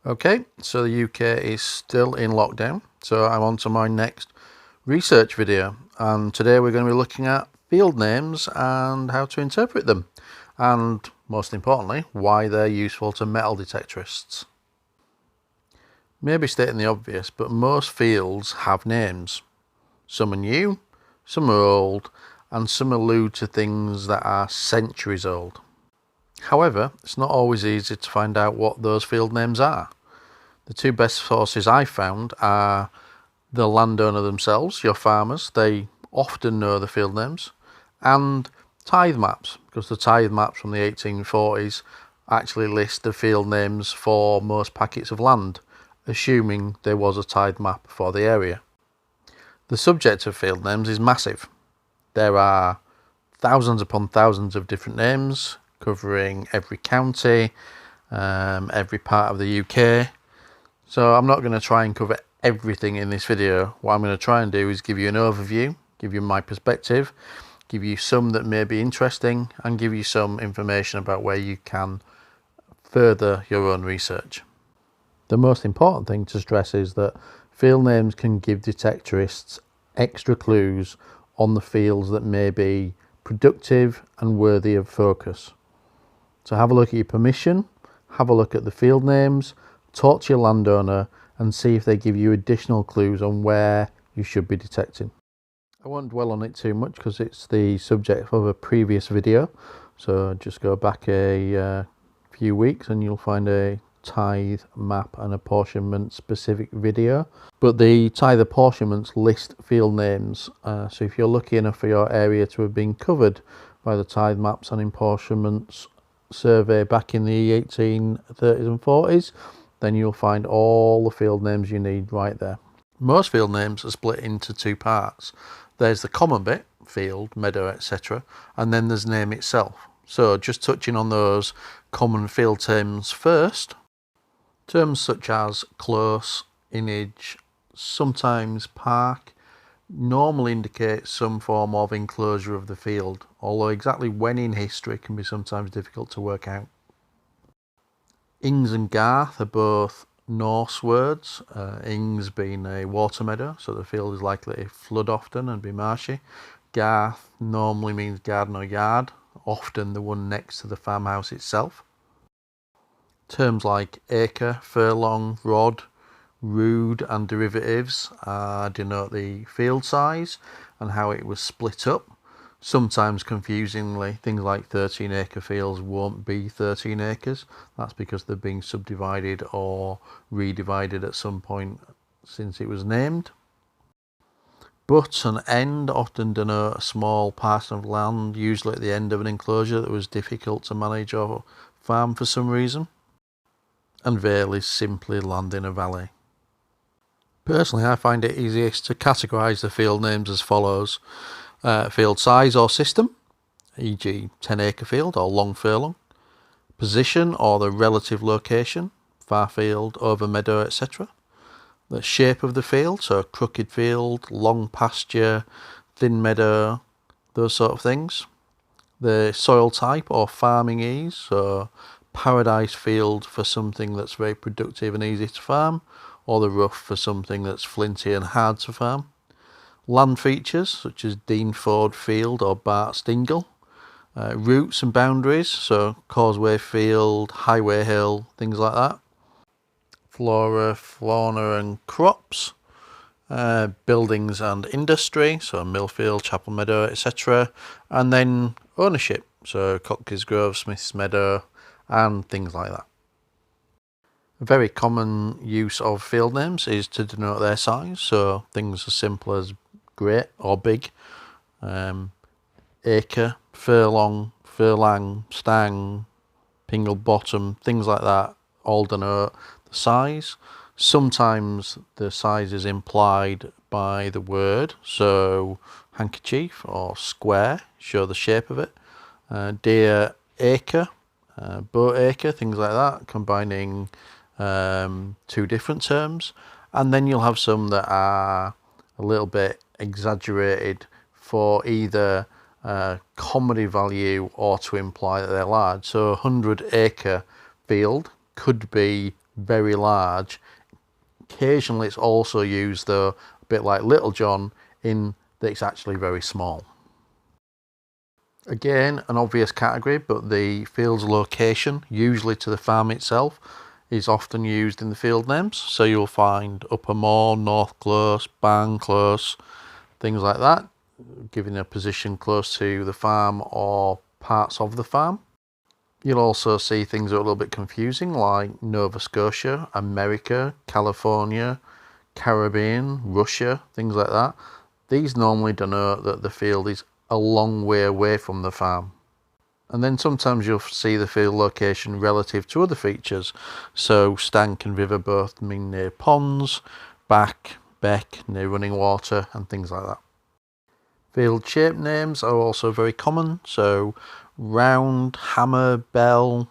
Okay, so the UK is still in lockdown, so I'm on to my next research video, and today we're going to be looking at field names and how to interpret them, and most importantly, why they're useful to metal detectorists. Maybe stating the obvious, but most fields have names. Some are new, some are old, and some allude to things that are centuries old. However, it's not always easy to find out what those field names are. The two best sources I found are the landowner themselves, your farmers, they often know the field names, and tithe maps, because the tithe maps from the 1840s actually list the field names for most packets of land, assuming there was a tithe map for the area. The subject of field names is massive. There are thousands upon thousands of different names covering every county, every part of the UK. So I'm not going to try and cover everything in this video. What I'm going to try and do is give you an overview, give you my perspective, give you some that may be interesting, and give you some information about where you can further your own research. The most important thing to stress is that field names can give detectorists extra clues on the fields that may be productive and worthy of focus. So have a look at your permission, have a look at the field names, talk to your landowner and see if they give you additional clues on where you should be detecting. I won't dwell on it too much because it's the subject of a previous video, so just go back a few weeks and you'll find a tithe map and apportionment specific video. But the tithe apportionments list field names, so if you're lucky enough for your area to have been covered by the tithe maps and apportionments survey back in the 1830s and 40s, then you'll find all the field names you need right there. Most field names are split into two parts. There's the common bit, field, meadow, etc., and then there's name itself. So just touching on those common field terms first. Terms such as close, innage, sometimes park, normally indicate some form of enclosure of the field, although exactly when in history can be sometimes difficult to work out. Ings and garth are both Norse words, ings being a water meadow, so the field is likely to flood often and be marshy. Garth normally means garden or yard, often the one next to the farmhouse itself. Terms like acre, furlong, rod, rood and derivatives denote the field size and how it was split up. Sometimes confusingly, things like 13 acre fields won't be 13 acres. That's because they're being subdivided or redivided at some point since it was named. But and end often denote a small parcel of land, usually at the end of an enclosure that was difficult to manage or farm for some reason. And vale is simply land in a valley. Personally, I find it easiest to categorise the field names as follows. Field size or system, e.g. 10 acre field or long furlong. Position or the relative location, far field, over meadow, etc. The shape of the field, so crooked field, long pasture, thin meadow, those sort of things. The soil type or farming ease, so paradise field for something that's very productive and easy to farm, or the rough for something that's flinty and hard to farm. Land features such as Deanford Field or Bart's Dingle. Routes and boundaries, so Causeway Field, Highway Hill, things like that. Flora, fauna and crops. Buildings and industry, so Millfield, Chapel Meadow, etc. And then ownership, so Cockey's Grove, Smith's Meadow, and things like that. A very common use of field names is to denote their size, so things as simple as great or big, acre, furlong, furlang, stang, pingle bottom, things like that all denote the size. Sometimes the size is implied by the word, so handkerchief or square show the shape of it. Deer acre, boat acre, things like that, combining two different terms. And then you'll have some that are a little bit exaggerated for either comedy value or to imply that they're large. So 100 acre field could be very large. Occasionally it's also used, though, a bit like Little John, in that it's actually very small. Again, an obvious category, but the field's location, usually to the farm itself, is often used in the field names. So you'll find Upper Moor, North Close, Barn Close, things like that, giving a position close to the farm or parts of the farm. You'll also see things that are a little bit confusing, like Nova Scotia, America, California, Caribbean, Russia, things like that. These normally denote that the field is a long way away from the farm. And then sometimes you'll see the field location relative to other features. So stank and river both mean near ponds, beck, near running water, and things like that. Field shape names are also very common. So round, hammer, bell,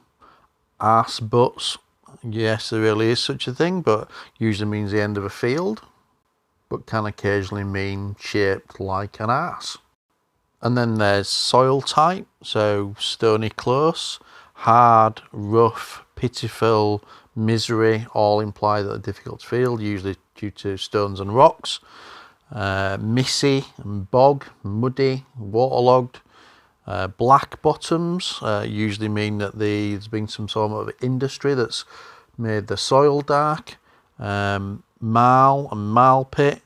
arse butts. Yes, there really is such a thing, but usually means the end of a field, but can occasionally mean shaped like an arse. And then there's soil type, so stony close, hard, rough, pitiful, misery, all imply that a difficult field, usually due to stones and rocks. Missy, bog, muddy, waterlogged. Black bottoms usually mean that there's been some sort of industry that's made the soil dark. Marl and marl pit,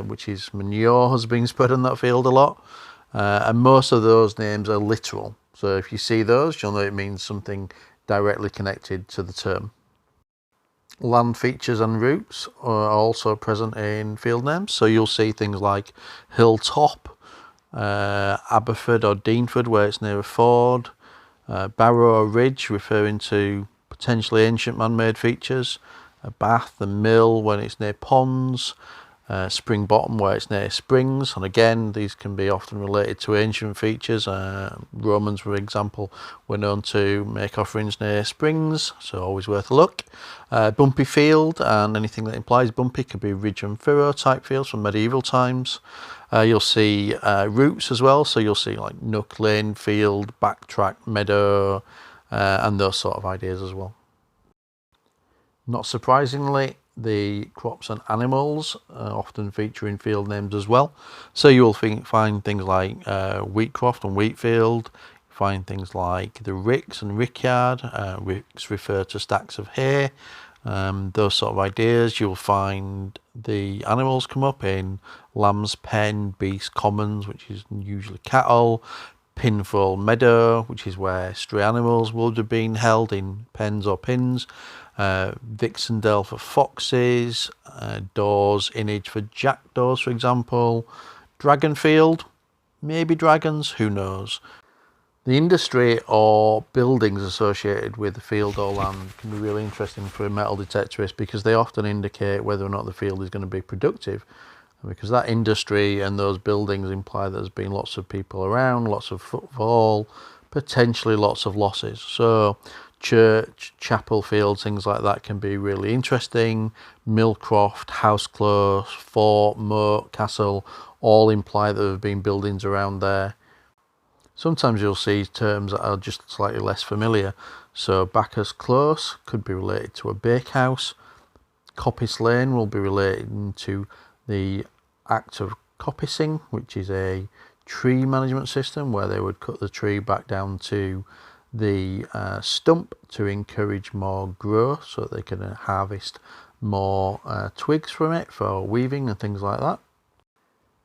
which is manure, has been spread on that field a lot. And most of those names are literal. So if you see those, you'll know it means something directly connected to the term. Land features and routes are also present in field names. So you'll see things like Hilltop, Aberford or Deanford, where it's near a ford, Barrow or Ridge, referring to potentially ancient man-made features, Bath and Mill when it's near ponds, Spring Bottom where it's near springs, and again these can be often related to ancient features. Romans, for example, were known to make offerings near springs, so always worth a look. Bumpy field, and anything that implies bumpy could be ridge and furrow type fields from medieval times. You'll see routes as well, so you'll see like nook, lane, field, backtrack, meadow, and those sort of ideas as well. Not surprisingly, the crops and animals often feature in field names as well. So you'll find things like wheatcroft and wheatfield, find things like the ricks and rickyard. Ricks refer to stacks of hay, those sort of ideas. You'll find the animals come up in lamb's pen, beast commons, which is usually cattle, pinfold meadow, which is where stray animals would have been held in pens or pins, Vixendale for foxes, Dawes Innage for jackdaws, for example, Dragonfield, maybe dragons, who knows. The industry or buildings associated with the field or land can be really interesting for a metal detectorist because they often indicate whether or not the field is going to be productive. Because that industry and those buildings imply that there's been lots of people around, lots of footfall, potentially lots of losses. So church, chapel fields, things like that can be really interesting. Millcroft, house close, fort, moat, castle, all imply that there have been buildings around there. Sometimes you'll see terms that are just slightly less familiar. So Bacchus Close could be related to a bakehouse. Coppice Lane will be related to the act of coppicing, which is a tree management system where they would cut the tree back down to the stump to encourage more growth so that they can harvest more twigs from it for weaving and things like that.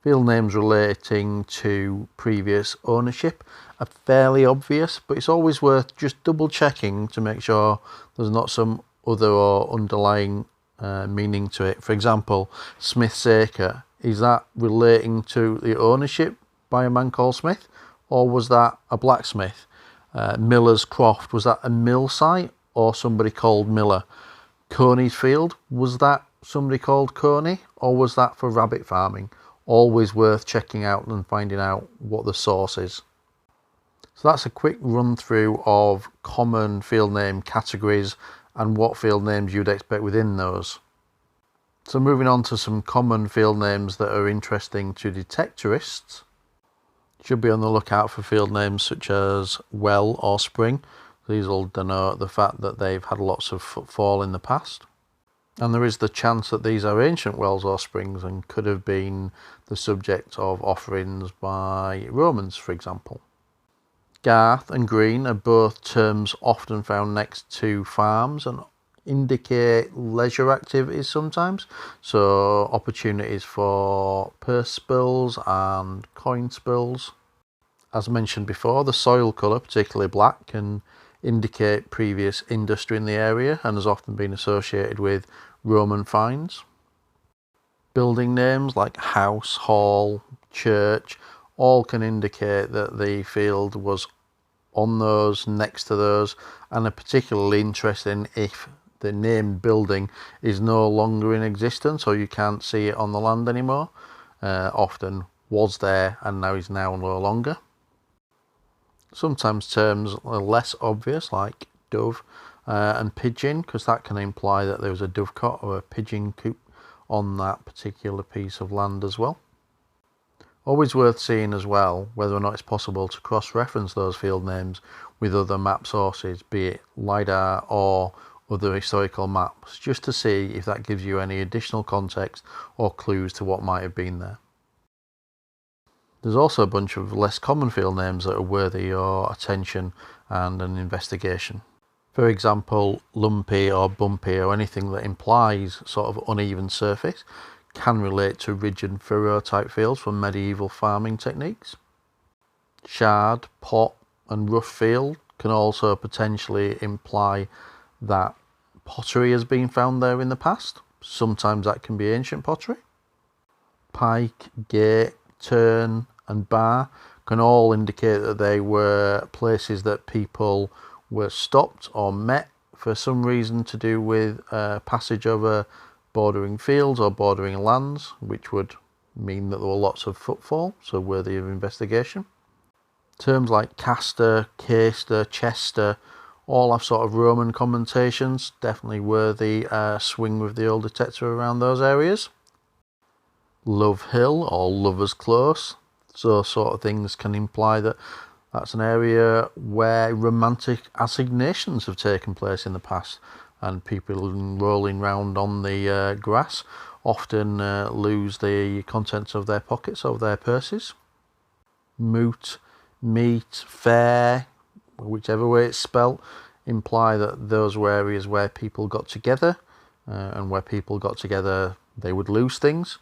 Field names relating to previous ownership are fairly obvious, but it's always worth just double checking to make sure there's not some other or underlying meaning to it. For example, Smith's Acre, is that relating to the ownership by a man called Smith, or was that a blacksmith? Miller's Croft, was that a mill site or somebody called Miller? Coney's Field, was that somebody called Coney, or was that for rabbit farming? Always worth checking out and finding out what the source is. So that's a quick run through of common field name categories and what field names you'd expect within those. So moving on to some common field names that are interesting to detectorists. Should be on the lookout for field names such as well or spring. These will denote the fact that they've had lots of footfall in the past. And there is the chance that these are ancient wells or springs and could have been the subject of offerings by Romans, for example. Garth and green are both terms often found next to farms and indicate leisure activities sometimes. So opportunities for purse spills and coin spills. As mentioned before, the soil colour, particularly black, can indicate previous industry in the area and has often been associated with Roman finds. Building names like house, hall, church, all can indicate that the field was on those, next to those, and are particularly interesting if the named building is no longer in existence or you can't see it on the land anymore. Often was there and now is no longer. Sometimes terms are less obvious, like dove and pigeon, because that can imply that there was a dovecot or a pigeon coop on that particular piece of land as well. Always worth seeing as well whether or not it's possible to cross-reference those field names with other map sources, be it LiDAR or other historical maps, just to see if that gives you any additional context or clues to what might have been there. There's also a bunch of less common field names that are worthy your attention and an investigation. For example, lumpy or bumpy or anything that implies sort of uneven surface can relate to ridge and furrow type fields from medieval farming techniques. Shard, pot and rough field can also potentially imply that pottery has been found there in the past. Sometimes that can be ancient pottery. Pike, gate, turn and bar can all indicate that they were places that people were stopped or met for some reason to do with passage over bordering fields or bordering lands, which would mean that there were lots of footfall, so worthy of investigation. Terms like caster, caster, chester all have sort of Roman connotations, definitely worthy swing with the old detector around those areas. Love Hill or Lovers Close, so sort of things can imply that that's an area where romantic assignations have taken place in the past, and people rolling round on the grass often lose the contents of their pockets or their purses. Moot, meet, fair, whichever way it's spelt, imply that those were areas where people got together, and where people got together they would lose things.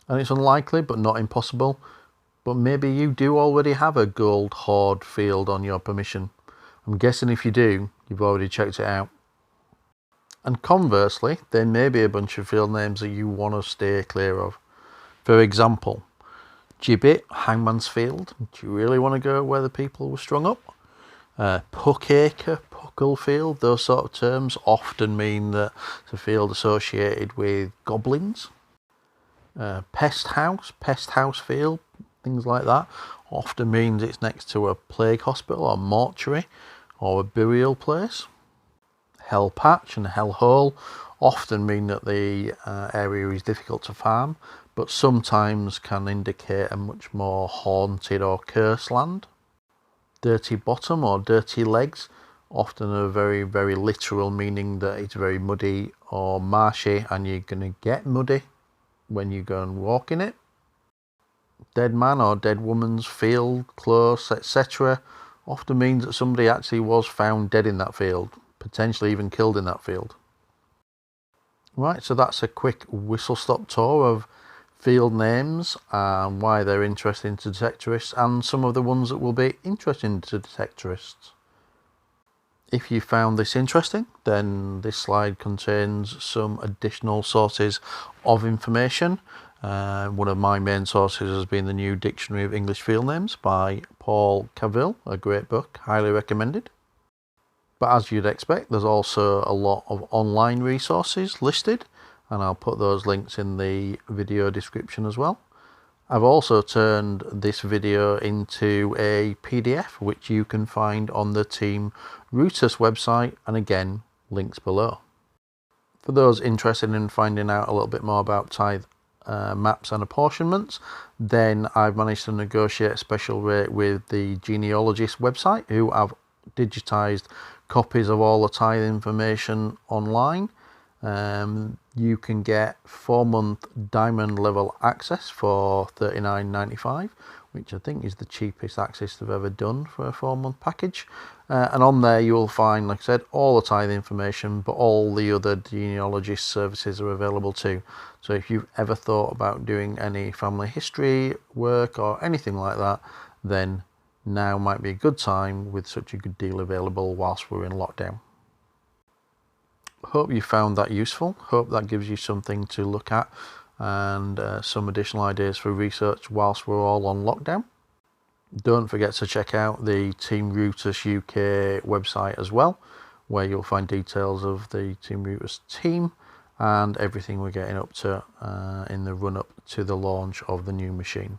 And it's unlikely but not impossible, but maybe you do already have a gold hoard field on your permission. I'm guessing if you do, you've already checked it out. And conversely, there may be a bunch of field names that you want to steer clear of. For example, Gibbet, Hangman's Field. Do you really want to go where the people were strung up? Puckacre, Puckle Field, those sort of terms often mean that it's a field associated with goblins. Pest House Field, things like that, often means it's next to a plague hospital or mortuary or a burial place. Hell Patch and Hell Hole often mean that the area is difficult to farm, but sometimes can indicate a much more haunted or cursed land. Dirty Bottom or Dirty Legs, often a very, very literal meaning that it's very muddy or marshy and you're going to get muddy when you go and walk in it. Dead Man or Dead Woman's Field, Close, etc. often means that somebody actually was found dead in that field, potentially even killed in that field. Right, so that's a quick whistle-stop tour of field names and why they're interesting to detectorists and some of the ones that will be interesting to detectorists. If you found this interesting, then this slide contains some additional sources of information. One of my main sources has been the new Dictionary of English Field Names by Paul Cavill, a great book, highly recommended. But as you'd expect, there's also a lot of online resources listed, and I'll put those links in the video description as well. I've also turned this video into a PDF, which you can find on the Team Rutus website, and again, links below. For those interested in finding out a little bit more about Tithe maps and apportionments, then I've managed to negotiate a special rate with the TheGenealogist website, who have digitised copies of all the Tithe information online. You can get 4-month diamond level access for $39.95, which I think is the cheapest access they've ever done for a 4-month package. And on there you'll find, like I said, all the Tithe information, but all the other genealogist services are available too. So if you've ever thought about doing any family history work or anything like that, then now might be a good time with such a good deal available whilst we're in lockdown. Hope you found that useful. Hope that gives you something to look at and some additional ideas for research whilst we're all on lockdown. Don't forget to check out the Team Rutus UK website as well, where you'll find details of the Team Rutus team and everything we're getting up to in the run up to the launch of the new machine.